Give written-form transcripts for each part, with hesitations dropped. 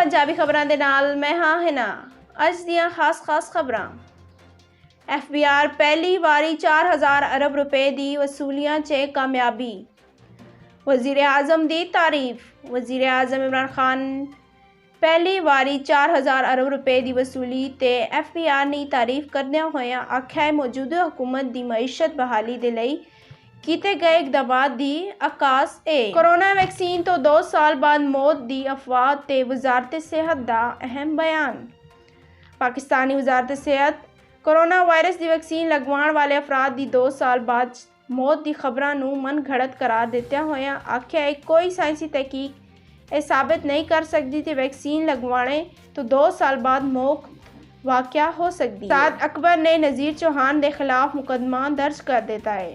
पंजाबी खबरां दे नाल मैं हां हिना। अज दियां खास खबरां। FBI पहली वारी 4000 अरब रुपए दी वसूलियां च कामयाबी। वज़ीर आज़म दी तारीफ। वज़ीर आज़म इमरान खान पहली वारी 4000 अरब रुपए दी वसूली ते FBI ने तारीफ करदियां होइयां आख्या मौजूदा हुकूमत दी मईशत बहाली दे लई कीते गए इकदामात दी अक्कास है। कोरोना वैक्सीन तो 2 साल बाद मौत दी अफवाह ते वजारत सेहत दा अहम बयान। पाकिस्तानी वजारत सेहत कोरोना वायरस दी वैक्सीन लगवाण वाले अफराद दी 2 साल बाद मौत दी खबरां नूं मन घड़त करार दित्तिया होया आख्या कोई साइंसी तहकीक यह साबित नहीं कर सकती कि वैक्सीन लगवाने तो 2 साल बाद मौत वाक़या हो सकती है। साद अकबर ने नज़ीर चौहान के खिलाफ मुकदमा दर्ज कर देता है।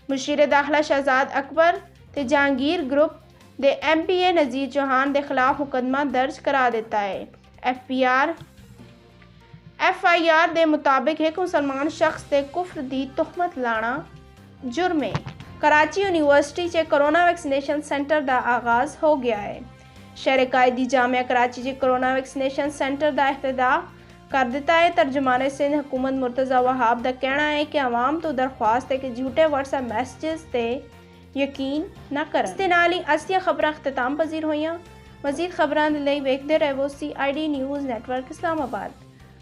मुशीर दाखिला शहजाद अकबर ते जहांगीर ग्रुप दे MPA नज़ीर चौहान के खिलाफ मुकदमा दर्ज करा देता है। FIR के मुताबिक एक मुसलमान शख्स ते कुफ्र दी तुहमत लाना जुर्म है। कराची यूनिवर्सिटी च कोरोना वैक्सीनेशन सेंटर का आगाज़ हो गया है। शहर कायदी जामिया कराची च कोरोना वैक्सीनेशन सेंटर का इफ्तिताह कर दिता है। तर्जुमाने सिंध हुकूमत मुर्तज़ा वहाब का कहना है कि आवाम तो दरख्वास्त है कि झूठे WhatsApp मैसेजेस ते यकीन न करन। इस दे नाल ही अज दियां खबरां अख्तिताम पजीर होईयां। मज़ीद खबरां दे लई वेखदे रहो CID न्यूज़ नेटवर्क इस्लामाबाद।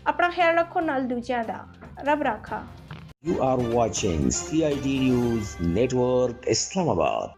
अपना ख्याल रखो नाल दूजियां दा। रब राखा। You are watching CID News Network Islamabad.